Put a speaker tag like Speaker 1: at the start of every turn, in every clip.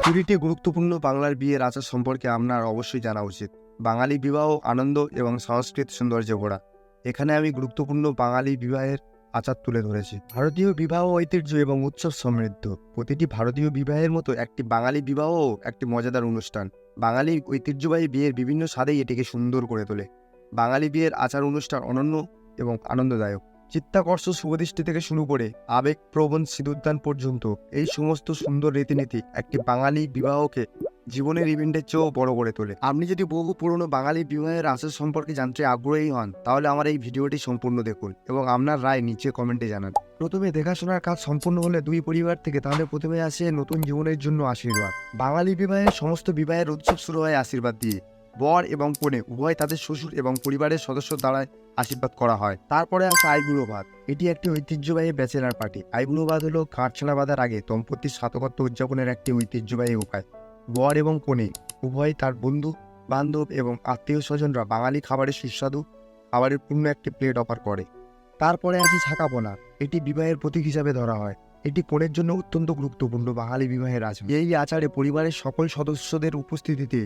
Speaker 1: কুড়িটি গুরুত্বপূর্ণ বাংলার বিয়ের আচার সম্পর্কে আপনার অবশ্যই জানা উচিত। বাঙালি বিবাহ আনন্দ এবং সংস্কৃত সৌন্দর্যে ভরা। এখানে আমি গুরুত্বপূর্ণ বাঙালি বিবাহের আচার তুলে ধরেছি। ভারতীয় বিবাহ ঐতিহ্য এবং উৎসব সমৃদ্ধ। প্রতিটি ভারতীয় বিবাহের মতো একটি বাঙালি বিবাহও একটি মজাদার অনুষ্ঠান। বাঙালি ঐতিহ্যবাহী বিয়ের বিভিন্ন স্বাদেই এটিকে সুন্দর করে তোলে। বাঙালি বিয়ের আচার অনুষ্ঠান অনন্য এবং আনন্দদায়ক। চিত্তাকর্ষ শুভদৃষ্টি থেকে শুরু করে আবেগপ্রবণ সিঁদুরদান পর্যন্ত এই সমস্ত সুন্দর রীতিনীতি একটি বাঙালি বিবাহকে জীবনের ইভেন্টের চেয়েও বড় করে তোলে। আপনি যদি বহু পুরনো বাঙালি বিবাহের আচার সম্পর্কে জানতে আগ্রহী হন, তাহলে আমার এই ভিডিওটি সম্পূর্ণ দেখুন এবং আপনার রায় নিচে কমেন্টে জানান। প্রথমে দেখাশোনার কাজ সম্পূর্ণ হলে দুই পরিবার থেকে, তাহলে প্রথমে আসে নতুন জীবনের জন্য আশীর্বাদ। বাঙালি বিবাহের সমস্ত বিবাহের উৎসব শুরু হয় আশীর্বাদ দিয়ে। বর এবং কনে উভয় তাদের শ্বশুর এবং পরিবারের সদস্য দ্বারা আশীর্বাদ করা হয়। তারপরে আসে আইবুড়ো ভাত। এটি একটি ঐতিহ্যবাহী ব্যাচেলার পার্টি। আইবুড়ো ভাত হলো কাঠছাড়া বাঁধার আগে দম্পতির স্নাতকত্ব উদযাপনের একটি ঐতিহ্যবাহী উপায়। বর এবং কনে উভয় তার বন্ধু বান্ধব এবং আত্মীয় স্বজনরা বাঙালি খাবারের সুস্বাদু খাবারের পূর্ণ একটি প্লেট অফার করে। তারপরে আছে ছাকাপোনা। এটি বিবাহের প্রতীক হিসাবে ধরা হয়। এটি কনের জন্য অত্যন্ত গুরুত্বপূর্ণ বাঙালি বিবাহের আচার। এই আচারে পরিবারের সকল সদস্যদের উপস্থিতিতে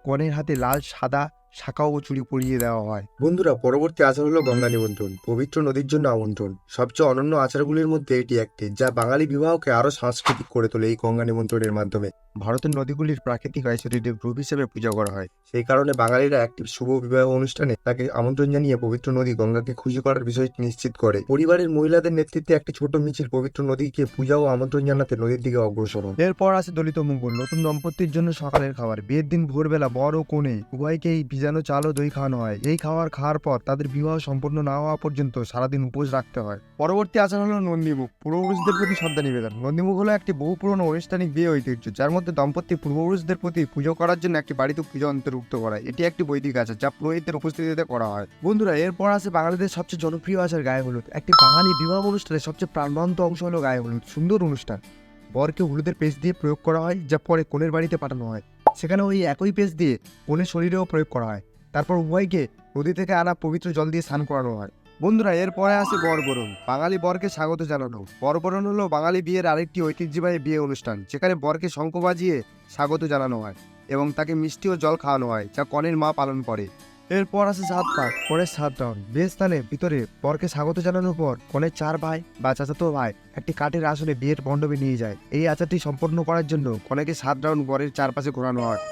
Speaker 1: কনের হাতে লাল সাদা শাঁখা ও চুড়ি পরিয়ে দেওয়া হয়। বন্ধুরা, পরবর্তী আচার হলো গঙ্গা নিমন্ত্রণ, পবিত্র নদীর জন্য আমন্ত্রণ। সবচেয়ে অনন্য আচারগুলির মধ্যে এটি একটি, যা বাঙালি বিবাহকে আরো সাংস্কৃতিক করে তোলে। এই গঙ্গা নিমন্ত্রণের মাধ্যমে ভারতের নদীগুলির প্রাকৃতিক ঐশ্বর্যের রূপ হিসেবে পূজা করা হয়। সেই কারণে বাঙালিরা একটি শুভ বিবাহ অনুষ্ঠানে তাকে আমন্ত্রণ জানিয়ে পবিত্র নদী গঙ্গাকে খুশি করার বিষয়টি নিশ্চিত করে। পরিবারের মহিলাদের নেতৃত্বে একটি ছোট মিছিল পবিত্র নদীকে পূজা ও আমন্ত্রণ জানাতে নদীর দিকে অগ্রসর হয়। এরপর আসে দলিত মঙ্গল, নতুন দম্পতির জন্য সকালের খাবার। বিয়ের দিন ভোরবেলা বর ও কনে উভয়কেই ভিজানো চাল ও দই খাওয়ানো হয়। এই খাওয়ার পর তাদের বিবাহ সম্পূর্ণ না হওয়া পর্যন্ত সারাদিন উপোস রাখতে হয়। পরবর্তী আচার হলো নন্দীমুখ, পূর্বপুরুষদের প্রতি শ্রদ্ধা নিবেদন। নন্দীমুখ হলো একটি বহু পুরনো আনুষ্ঠানিক বিয়ে ঐতিহ্য, যার মধ্যে দম্পতি পূর্বপুরুষদের প্রতি পুজো করার জন্য একটি বাড়িতে পুজো অন্তর্ভুক্ত করা। এটি একটি বৈদিক আচার, যা পুরোহিতদের উপস্থিতিতে করা হয়। বন্ধুরা, এরপর আছে বাঙালিদের সবচেয়ে জনপ্রিয় আচার গায়ে হলুদ। একটি বাঙালি বিবাহ অনুষ্ঠানের সবচেয়ে প্রাণবন্ত অংশ হলো গায়ে হলুদ। সুন্দর অনুষ্ঠান। বরকে হলুদের পেস্ট দিয়ে প্রয়োগ করা হয়, যা পরে কনের বাড়িতে পাঠানো হয়। সেখানে ওই একই পেস্ট দিয়ে কনের শরীরেও প্রয়োগ করা হয়। তারপর উভয়কে নদী থেকে আনা পবিত্র জল দিয়ে স্নান করানো হয়। বন্ধুরা, এরপরে আসে বরবরণ, বাঙালি বরকে স্বাগত জানানো। বরবরণ হলো বাঙালি বিয়ের আরেকটি ঐতিহ্যবাহী বিয়ে অনুষ্ঠান, যেখানে বরকে শঙ্খ বাজিয়ে স্বাগত জানানো হয় এবং তাকে মিষ্টি ও জল খাওয়ানো হয়, যা কনের মা পালন করে। এরপর আছে সাত পাক, পরের 7 রাউন্ড। বিয়ের স্থানের ভিতরে বরকে স্বাগত জানানোর পর কনের 4 ভাই বা চাচাতো ভাই একটি কাঠের আসনে বিয়ের মণ্ডপে নিয়ে যায়। এই আচারটি সম্পন্ন করার জন্য কনেকে 7 রাউন্ড বরের চারপাশে ঘোরানো হয়।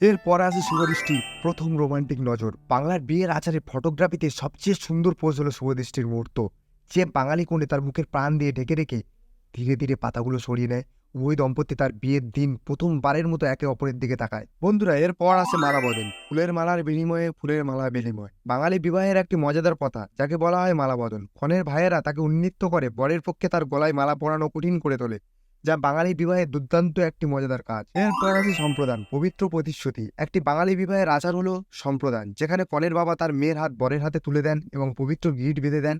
Speaker 1: এরপর আছে শুভদৃষ্টি, প্রথম রোমান্টিক নজর। বাংলার বিয়ের আচারে ফটোগ্রাফিতে সবচেয়ে সুন্দর পোজ হলো শুভদৃষ্টির মুহূর্ত। যে বাঙালি কোণে তার মুখের প্রাণ দিয়ে ঢেকে রেখে ধীরে ধীরে পাতাগুলো সরিয়ে নেয়। ওই দম্পতি তার বিয়ের দিন প্রথমবারের মতো একে অপরের দিকে তাকায়। বন্ধুরা, এরপর আছে মালা বদল, ফুলের মালার বিনিময়ে ফুলের মালা বিনিময়। বাঙালি বিবাহের একটি মজাদার প্রথা, যাকে বলা হয় মালা বদল। কনের ভাইয়েরা তাকে উন্নীত করে বরের পক্ষে তার গলায় মালা পরানো কঠিন করে তোলে, যা বাঙালি বিবাহের দুর্দান্ত একটি মজাদার কাজ। এরপর আছে সম্প্রদান, পবিত্র প্রতিশ্রুতি। একটি বাঙালি বিবাহের আচার হলো সম্প্রদান, যেখানে কনের বাবা তার মেয়ের হাত বরের হাতে তুলে দেন এবং পবিত্র গিট বেঁধে দেন,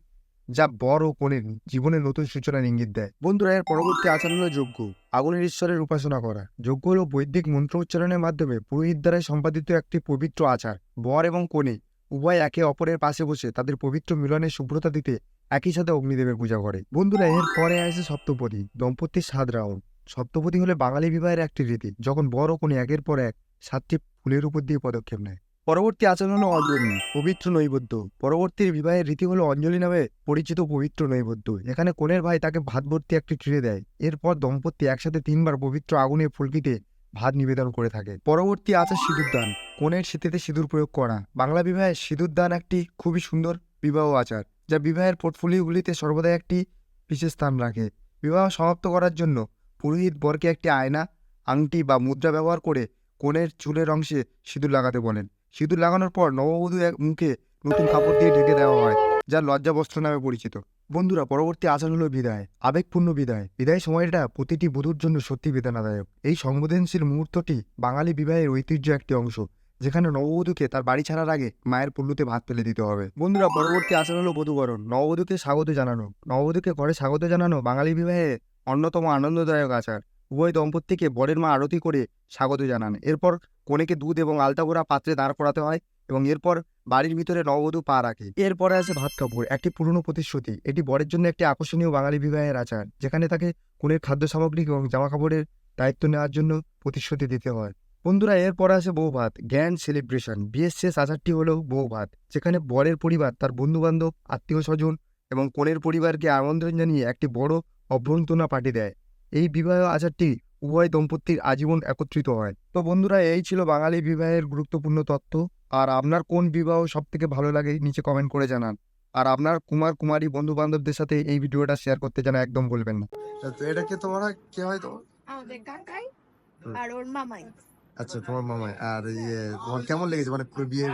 Speaker 1: যা বর ও কনের জীবনের নতুন সূচনার ইঙ্গিত দেয়। বন্ধুরা, এর পরবর্তী আচার হলো যজ্ঞ, আগুনের ঈশ্বরের উপাসনা করা। যজ্ঞ হলো বৈদিক মন্ত্র উচ্চারণের মাধ্যমে পুরোহিত দ্বারা সম্পাদিত একটি পবিত্র আচার। বর এবং কনে উভয় একে অপরের পাশে বসে তাদের পবিত্র মিলনের শুভ্রতা দিতে একই সাথে অগ্নিদেবের পূজা করে। বন্ধুরা, এর পরে আসে সপ্তপদী, দম্পতির 7 রাউন্ড। সপ্তপদী হলে বাঙালি বিবাহের একটি রীতি, যখন বর ও কনে একের পর এক 7টি ফুলের উপর দিয়ে পদক্ষেপ নেয়। পরবর্তী আচরণ হলো অঞ্জলি, পবিত্র নৈবেদ্য। পরবর্তী বিবাহের রীতি হলো অঞ্জলি নামে পরিচিত পবিত্র নৈবেদ্য। এখানে কনের ভাই তাকে ভাত ভর্তি একটি ট্রে দেয়। এরপর দম্পতি একসাথে 3বার পবিত্র আগুনের ফুলকিতে ভাত নিবেদন করে থাকে। পরবর্তী আচার সিঁদুরদান, কনের স্মৃতিতে সিঁদুর প্রয়োগ করা। বাংলা বিবাহে সিঁদুরদান একটি খুবই সুন্দর বিবাহ আচার, যা বিবাহের পোর্টফোলিওগুলিতে সর্বদা একটি বিশেষ স্থান রাখে। বিবাহ সমাপ্ত করার জন্য পুরোহিত বরকে একটি আয়না, আংটি বা মুদ্রা ব্যবহার করে কনের চুলের অংশে সিঁদুর লাগাতে বলেন। সিঁদুর লাগানোর পর নববধূ মুখে নতুন কাপড় দিয়ে ঢেকে দেওয়া হয়, যা লজ্জা বস্ত্র নামে পরিচিত। বন্ধুরা, পরবর্তী আচার হলো বিদায়, আবেগপূর্ণ বিদায়। বিদায় সময়টা প্রতিটি বধূর জন্য সত্যি বেদনাদায়ক। এই সংবেদনশীল মুহূর্তটি বাঙালি বিবাহের ঐতিহ্য একটি অংশ, যেখানে নববধূকে তার বাড়ি ছাড়ার আগে মায়ের পল্লুতে ভাত ফেলে দিতে হবে। বন্ধুরা, পরবর্তী আচার হলো বধূবরণ, নববধূকে স্বাগত জানানো। নববধূকে ঘরে স্বাগত জানানো বাঙালি বিবাহে অন্যতম আনন্দদায়ক আচার। উভয় দম্পতিকে বরের মা আরতি করে স্বাগত জানান। এরপর কনেকে দুধ এবং আলতা ভরা পাত্রে দাঁড় করাতে হয় এবং এরপর বাড়ির ভিতরে নববধূ পা রাখে। এরপরে আসে ভাত কাপড়, একটি পুরনো প্রতিশ্রুতি। এটি বরের জন্য একটি আকর্ষণীয় বাঙালি বিবাহের আচার, যেখানে তাকে কনের খাদ্য সামগ্রী এবং জামা কাপড়ের দায়িত্ব নেওয়ার জন্য প্রতিশ্রুতি দিতে হয়। বন্ধুরা, এরপর আসে বউ ভাত, গ্র্যান্ড সেলিব্রেশন। বিয়ের শেষ আচারটি হলো বউ ভাত, যেখানে বরের পরিবার তার বন্ধু বান্ধব, আত্মীয় স্বজন এবং কনের পরিবারকে আমন্ত্রণ জানিয়ে একটি বড় অভ্যর্থনা পার্টি দেয়। এই বিবাহ আচারটি উভয় দম্পতির আজীবন একত্রিত হয়। তো বন্ধুরা, এই ছিল বাঙালি বিবাহের গুরুত্বপূর্ণ তথ্য। আর আপনার কোন বিবাহ সব থেকে ভালো লাগে নিচে কমেন্ট করে জানান। আর আপনার কুমার কুমারী বন্ধু বান্ধবদের সাথে এই ভিডিওটা শেয়ার করতে যেন একদম বলবেন না। তো এটা কে তোমার কে হয় তোমার?
Speaker 2: আমাদের কাকাই
Speaker 1: হুম।
Speaker 2: আর ওর মামাই।
Speaker 1: আচ্ছা, তোমার মামাই। আর তোমার কেমন লেগেছে মানে পুরো বিয়ের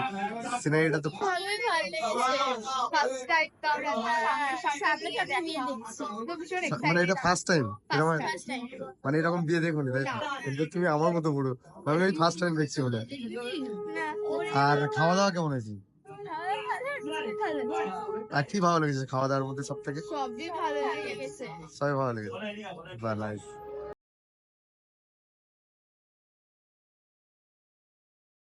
Speaker 1: সিনারিটা? তো
Speaker 2: ভালোই ভালো লেগেছে। ফার্স্ট টাইম তো আমরা সামনে সামনে বিয়ে দেখছি। তো ভীষণ
Speaker 1: মানে এটা
Speaker 2: এক্সাইটেড।
Speaker 1: ফার্স্ট টাইম এরকম?
Speaker 2: First time.
Speaker 1: মানে এরকম বিয়ে দেখোনি, তাই তো? কিন্তু তুমি আমার মতো পুরো মানে আমি ফার্স্ট টাইম দেখছি বলে।
Speaker 2: না
Speaker 1: আর খাওয়া দাওয়া কেমন হয়েছে?
Speaker 2: ভালো।
Speaker 1: আর কি ভালো লেগেছে খাওয়া দাওয়ার মধ্যে সব থেকে?
Speaker 2: সবই ভালো লেগেছে।
Speaker 1: সবই ভালো লেগেছে। বা নাইস।